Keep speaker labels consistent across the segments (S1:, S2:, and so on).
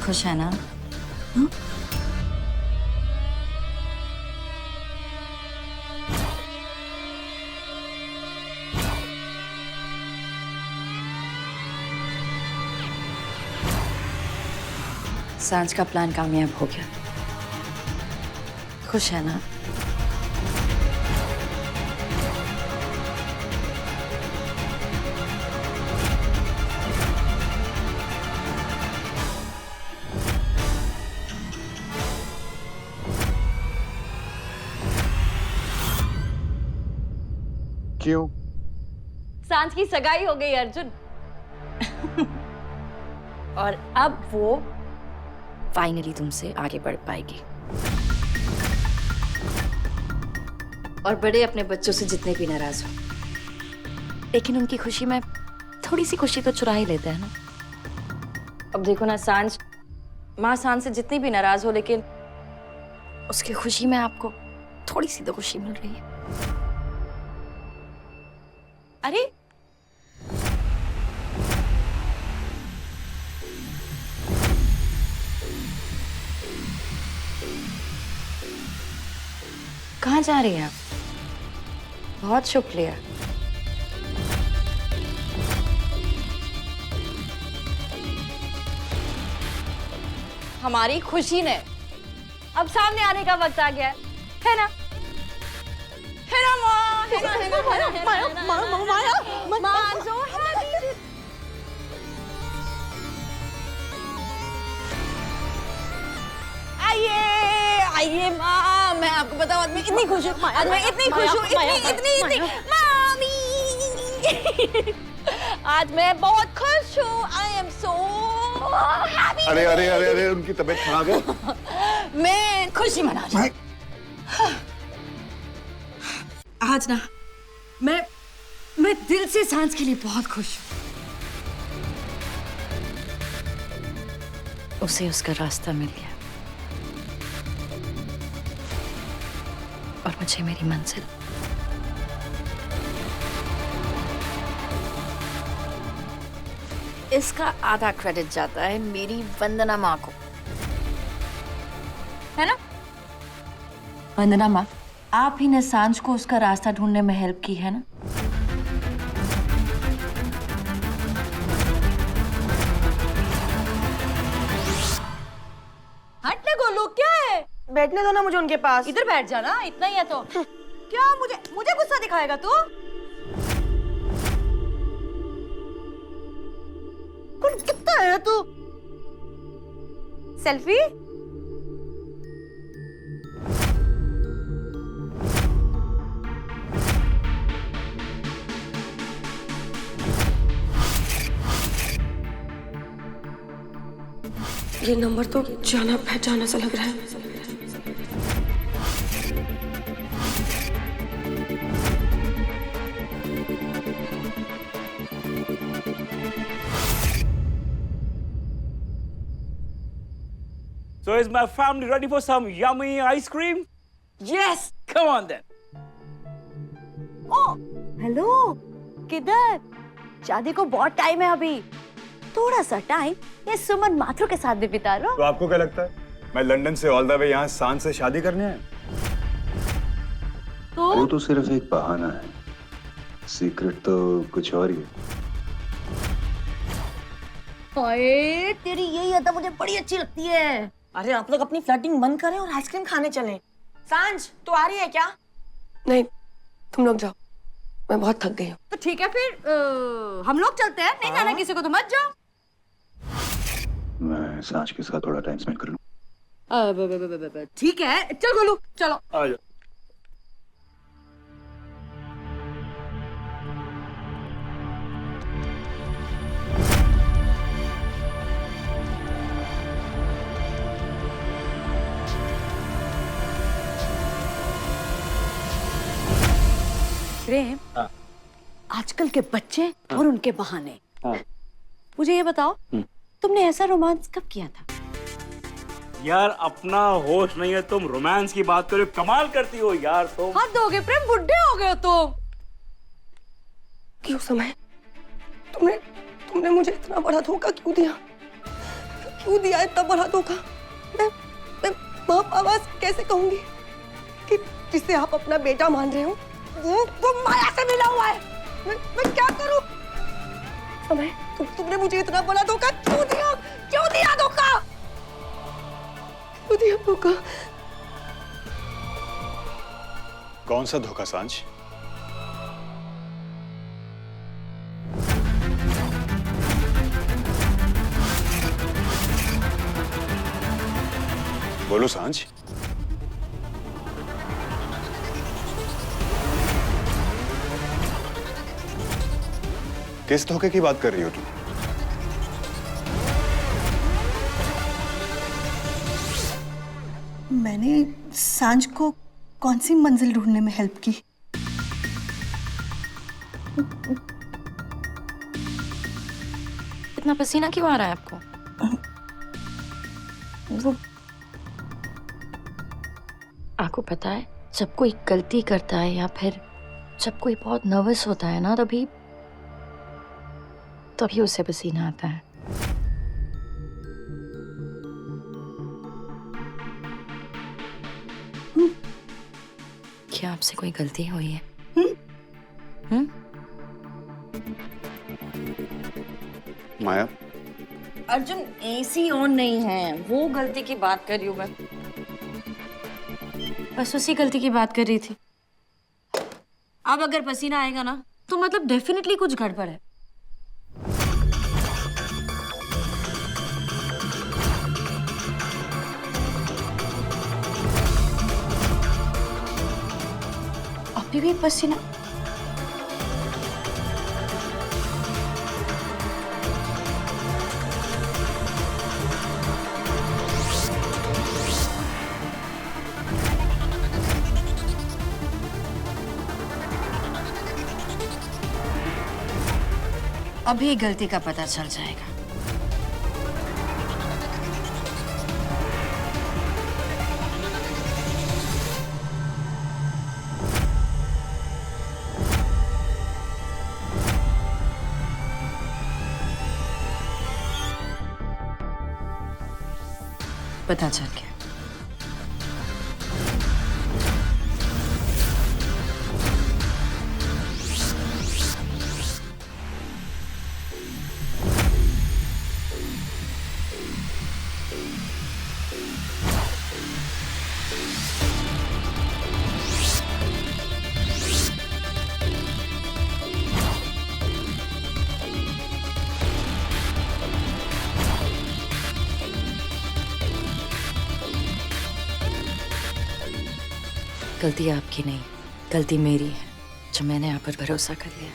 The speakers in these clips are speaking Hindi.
S1: खुश है ना? हाँ? सांझ का प्लान कामयाब हो गया। खुश है ना?
S2: क्यों?
S1: सांझ की सगाई हो गई अर्जुन। और अब वो फाइनली तुमसे आगे बढ़ पाएगी। और बड़े अपने बच्चों से जितने भी नाराज हो, लेकिन उनकी खुशी में थोड़ी सी खुशी तो चुरा ही लेते हैं ना। अब देखो ना, सांझ माँ सांझ से जितनी भी नाराज हो, लेकिन उसकी खुशी में आपको थोड़ी सी तो खुशी मिल रही है। अरे कहाँ जा रही हैं आप? बहुत शुक्रिया। हमारी खुशी ने अब सामने आने का वक्त आ गया है ना? है ना माँ? है ना? है ना? है ना? माया, माँ so happy। आइए माँ, मैं आपको बताऊं, आज मैं इतनी खुश हूँ, आज मैं इतनी खुश हूँ, इतनी मामी। आज मैं बहुत खुश हूँ। I am so happy.
S2: अरे अरे अरे अरे, उनकी तबीयत खराब है।
S1: मैं खुशी मना रही हूँ। आज ना मैं दिल से सांझ के लिए बहुत खुश हूँ। उसे उसका रास्ता मिल गया और मुझे मेरी मंजिल। इसका आधा क्रेडिट जाता है मेरी वंदना माँ को, है ना? वंदना माँ, आप ही ने सांझ को उसका रास्ता ढूंढने में हेल्प की है ना? हट ना गोलू, क्या है?
S3: बैठने दो ना मुझे उनके पास।
S1: इधर बैठ जाना, इतना ही है तो।
S3: क्या मुझे गुस्सा दिखाएगा तू? कौन कितना है तू? सेल्फी?
S4: ये नंबर तो जाना पहचाना सा लग रहा है।
S5: So is my family ready for some yummy ice cream? Yes! Come on then.
S3: ओ, हेलो, किधर? शादी को बहुत टाइम है अभी। थोड़ा सा टाइम ये सुमन माथुर के साथ भी बिता लो।
S2: तो आपको क्या लगता है मैं लंदन से ऑल द वे यहाँ सांझ से शादी करने आया?
S3: तो
S6: वो तो सिर्फ एक बहाना है, सीक्रेट तो कुछ और ही है।
S3: ओए, तेरी यही अदा मुझे बड़ी अच्छी लगती है।
S4: अरे आप लोग अपनी फ्लर्टिंग बंद करें और आइसक्रीम खाने चलें।
S3: सांझ, तू आ रही है क्या?
S4: नहीं, तुम लोग जाओ, मैं बहुत थक गई हूँ।
S3: तो ठीक है फिर हम लोग चलते हैं। नहीं जाना किसी को तो मत जाओ।
S6: मैं सांझ के साथ थोड़ा टाइम स्पेंड कर लूं।
S3: ठीक है, चल गोलू, चलो।
S5: आ जाओ।
S3: प्रेम, आजकल के बच्चे और उनके बहाने। मुझे ये बताओ, तुमने ऐसा रोमांस कब किया था?
S5: यार अपना होश नहीं है, तुम रोमांस की बात करो, कमाल करती हो यार तुम।
S3: हद हो गए प्रेम, बुढ़े हो गए हो तुम।
S4: क्यों समय, तुमने मुझे इतना बड़ा धोखा क्यों दिया? क्यों दिया इतना बड़ा धोखा? मैं बाप आवाज कैसे कहूंगी कि जिसे आप अपना बेटा मान रहे हो वो माया से मिला हुआ है? मैं क्या करूं? अबे तुमने मुझे इतना बड़ा धोखा क्यों दिया? क्यों दिया धोखा? क्यों दिया धोखा?
S2: कौन सा धोखा सांझ? बोलो सांझ। किस धोखे की बात कर रही हो तुम?
S7: मैंने सांझ को कौन सी मंजिल ढूंढने में हेल्प की?
S1: इतना पसीना क्यों आ रहा है आपको?
S7: वो
S1: आपको पता है, जब कोई गलती करता है या फिर जब कोई बहुत नर्वस होता है ना, तभी उसे पसीना आता है। क्या आपसे कोई गलती हुई है?
S2: माया,
S1: अर्जुन, एसी ऑन नहीं है, वो गलती की बात कर रही हूँ मैं। बस उसी गलती की बात कर रही थी। अब अगर पसीना आएगा ना, तो मतलब डेफिनेटली कुछ गड़बड़ है। अभी भी पसीना? अभी गलती का पता चल जाएगा। पता चल गया। गलती आपकी नहीं, गलती मेरी है, जो मैंने आप पर भरोसा कर लिया।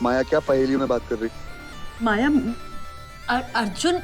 S6: माया क्या पहेलियों में बात कर रही?
S7: माया,
S1: अर्जुन,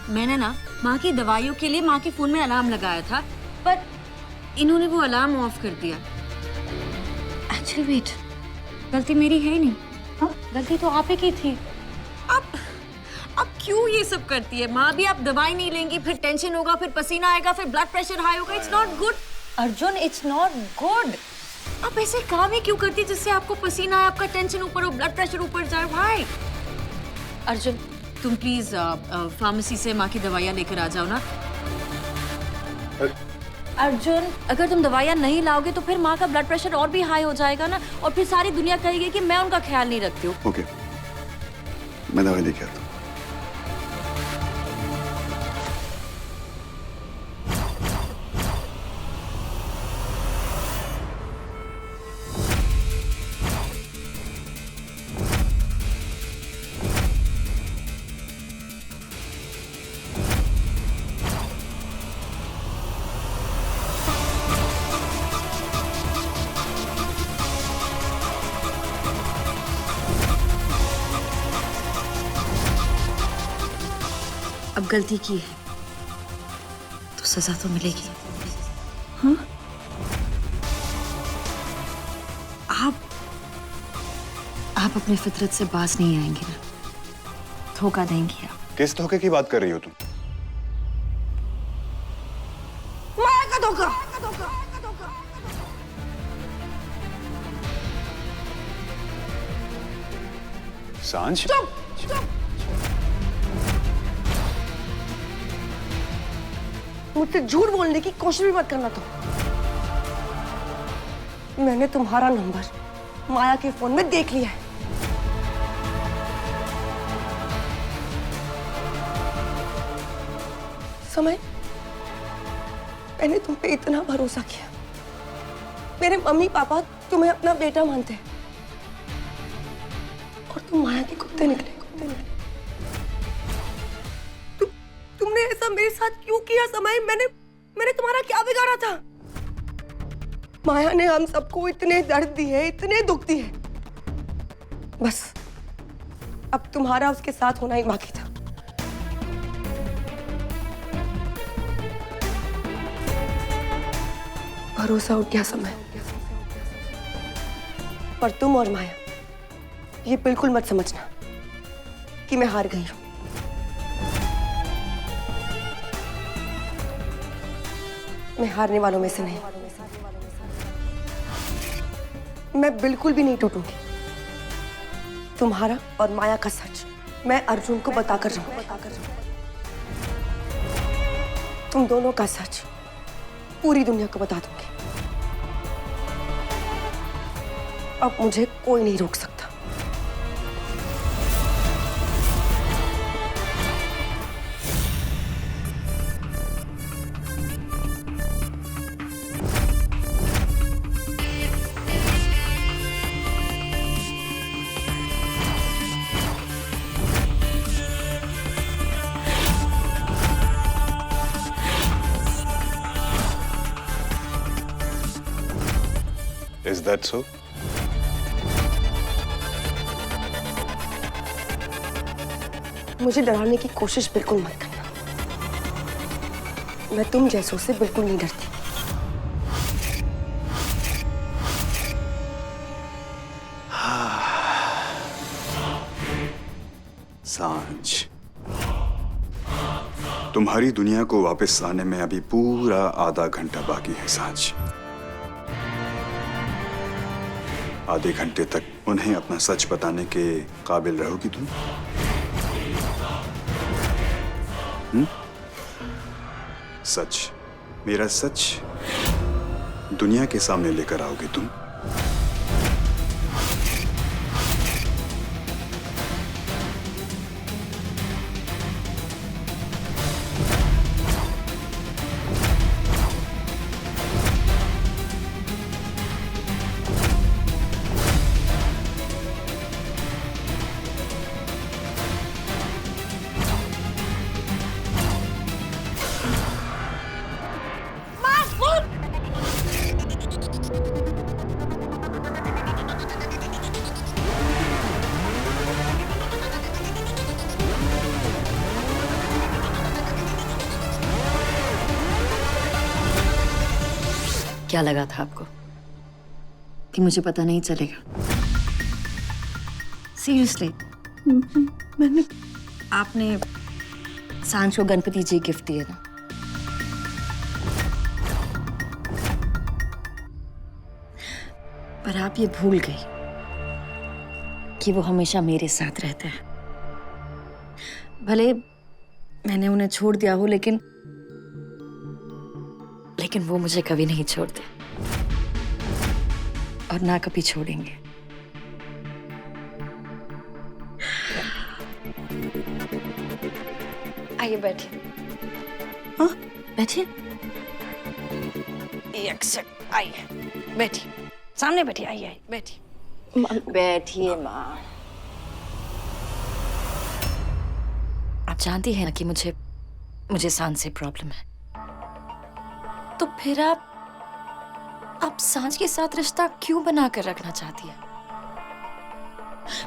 S1: मैंने ना माँ की दवाइयों के लिए माँ के फोन में अलार्म लगाया था, पर इन्होंने वो अलार्म ऑफ कर दिया। एक्चुअली वेट, गलती मेरी है ही नहीं। हाँ, गलती तो आप ही की थी। अब क्यों ये सब करती है माँ? भी आप दवाई नहीं लेंगी, फिर टेंशन होगा, फिर पसीना आएगा, फिर ब्लड प्रेशर हाई होगा। It's not good Arjun, it's not good. आप ऐसे काम ही क्यों करती जिससे आपको पसीना आए, आपका टेंशन ऊपर हो, ब्लड प्रेशर ऊपर जाए? भाई अर्जुन, तुम प्लीज फार्मेसी से माँ की दवाइयाँ लेकर आ जाओ ना। अर्जुन, अगर तुम दवाइयाँ नहीं लाओगे तो फिर माँ का ब्लड प्रेशर और भी हाई हो जाएगा ना, और फिर सारी दुनिया कहेगी कि मैं उनका ख्याल नहीं रखती हूँ।
S6: ओके, मैं दवाई लेके आता हूँ।
S1: अब गलती की है तो सजा तो मिलेगी। हाँ? आप अपनी फितरत से बाज नहीं आएंगे ना, धोखा देंगी आप।
S2: किस धोखे की बात कर रही हो तुम?
S4: माया का धोखा।
S6: सांझ,
S4: मुझसे झूठ बोलने की कोशिश भी मत करना तुम। मैंने तुम्हारा नंबर माया के फोन में देख लिया है। समय, मैंने तुम पे इतना भरोसा किया। मेरे मम्मी पापा तुम्हें अपना बेटा मानते हैं और तुम माया के कुत्ते निकले। तुमने ऐसा मेरे साथ क्यों किया समय? मैंने तुम्हारा क्या बिगाड़ा था? माया ने हम सबको इतने दर्द दिए, इतने दुख दिए। बस अब तुम्हारा उसके साथ होना ही बाकी था। भरोसा उठ गया समय। पर तुम और माया ये बिल्कुल मत समझना कि मैं हार गई हूं। मैं हारने वालों में से नहीं। मैं बिल्कुल भी नहीं टूटूंगी। तुम्हारा और माया का सच मैं अर्जुन को बताकर रहूंगी। तुम दोनों का सच पूरी दुनिया को बता दूंगी। अब मुझे कोई नहीं रोक सकता।
S6: Is that so?
S4: मुझे डराने की कोशिश बिल्कुल मत करना। मैं तुम जैसों से बिल्कुल नहीं डरती।
S6: सांझ, तुम्हारी दुनिया को वापस आने में अभी पूरा आधा घंटा बाकी है। सांझ, आधे घंटे तक उन्हें अपना सच बताने के काबिल रहोगी तुम? सच, मेरा सच दुनिया के सामने लेकर आओगे तुम?
S1: क्या लगा था आपको कि मुझे पता नहीं चलेगा? सीरियसली,
S7: मैंने
S1: आपने सांझ को गणपति जी गिफ्ट दिए ना, पर आप ये भूल गई कि वो हमेशा मेरे साथ रहते हैं। भले मैंने उन्हें छोड़ दिया हो, लेकिन वो मुझे कभी नहीं छोड़ते और ना कभी छोड़ेंगे। आइए बैठिए।
S7: हाँ?
S1: बैठिए। एक सेकंड, आइए बैठिए, सामने बैठिए। आइए बैठिए। बैठिए माँ। आप जानती हैं ना कि मुझे सांझ से प्रॉब्लम है, तो फिर आप सांझ के साथ रिश्ता क्यों बना कर रखना चाहती है?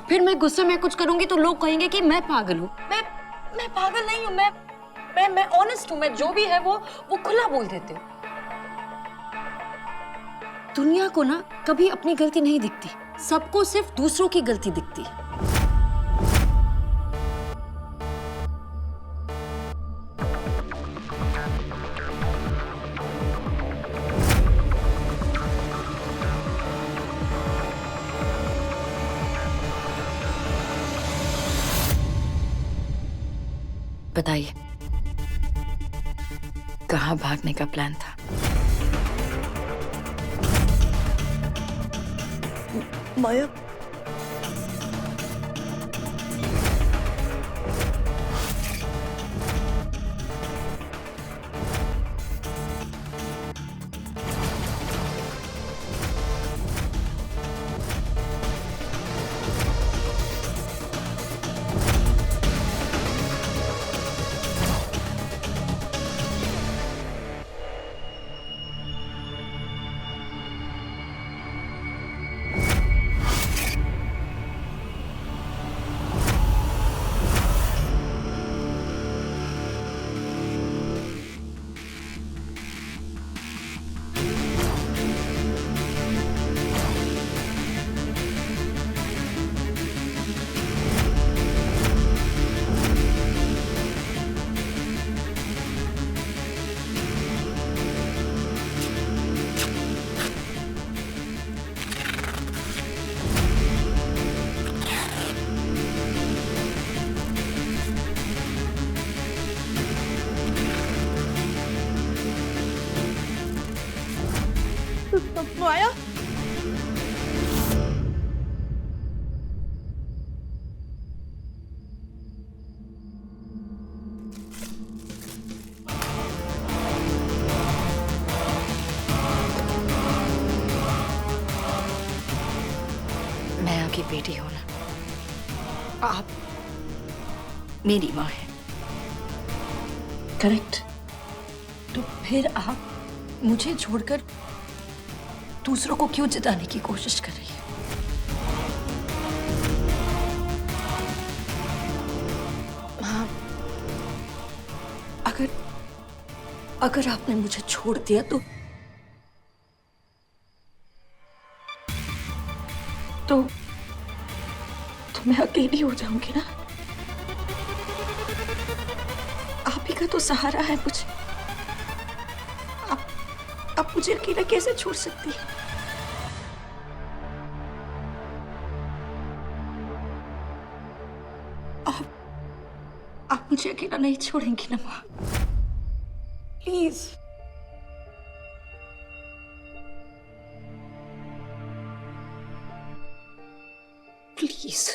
S3: फिर मैं गुस्से में कुछ करूंगी तो लोग कहेंगे कि मैं पागल हूँ। मैं पागल नहीं हूँ। मैं ऑनेस्ट हूँ। मैं जो भी है वो खुला बोल देती हूँ। दुनिया को ना कभी अपनी गलती नहीं दिखती, सबको सिर्फ दूसरों की गलती दिखती है।
S1: बताइए, कहाँ भागने का प्लान था?
S7: माया, माया,
S1: मैं आपकी बेटी हूं ना, आप मेरी माँ है।
S3: करेक्ट। तो फिर आप मुझे छोड़कर दूसरों को क्यों जिताने की कोशिश कर रही है? हाँ, अगर आपने मुझे छोड़ दिया तो मैं अकेली हो जाऊंगी ना। आप ही का तो सहारा है मुझे। आप मुझे अकेला कैसे छोड़ सकती है? आप मुझे अकेला नहीं छोड़ेंगी ना माँ? प्लीज। प्लीज।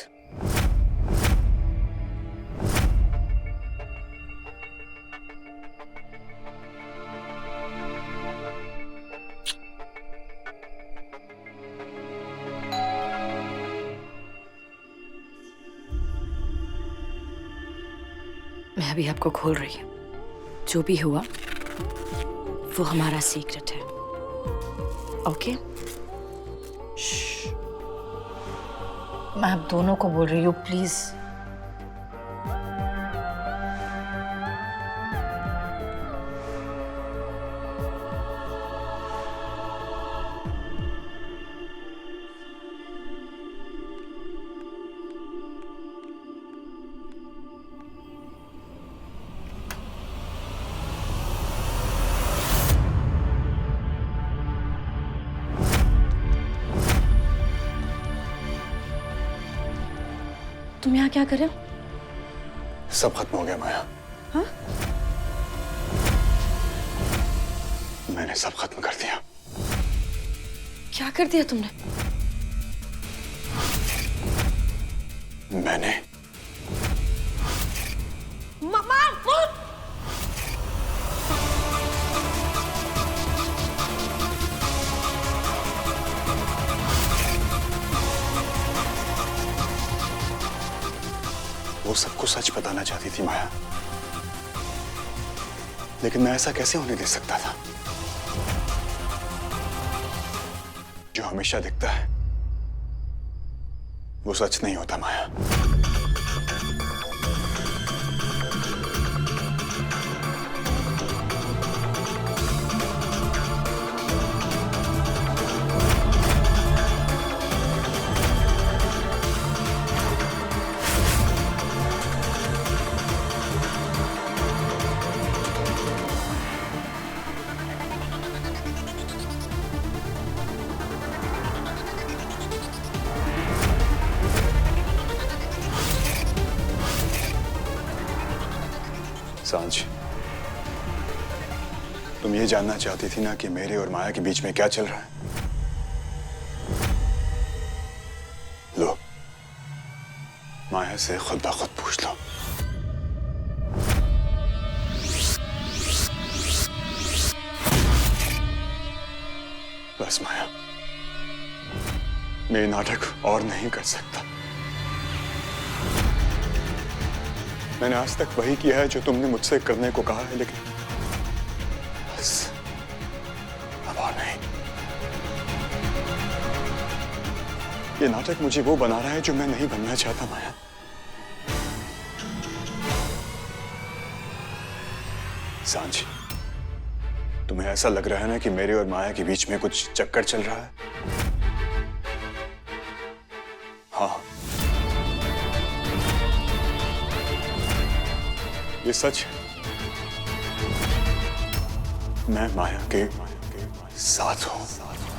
S1: मैं अभी आपको खोल रही हूँ। जो भी हुआ वो हमारा सीक्रेट है, ओके?
S3: मैं आप दोनों को बोल रही हूँ, प्लीज। तुम यहाँ क्या कर रहे हो?
S6: सब खत्म हो गया माया।
S3: हाँ?
S6: मैंने सब खत्म कर दिया।
S3: क्या कर दिया तुमने?
S6: मैंने
S4: मम्मा,
S6: वो सबको सच बताना चाहती थी माया, लेकिन मैं ऐसा कैसे होने दे सकता था? जो हमेशा दिखता है वो सच नहीं होता माया। सांझ, तुम ये जानना चाहती थी ना कि मेरे और माया के बीच में क्या चल रहा है? लो, माया से खुद ब खुद पूछ लो। बस माया, मैं ये नाटक और नहीं कर सकता। मैंने आज तक वही किया है जो तुमने मुझसे करने को कहा है, लेकिन बस अब और नहीं। ये नाटक मुझे वो बना रहा है जो मैं नहीं बनना चाहता माया। सांझ, तुम्हें ऐसा लग रहा है ना कि मेरे और माया के बीच में कुछ चक्कर चल रहा है? हाँ, ये सच है। मैं माया के साथ हूं।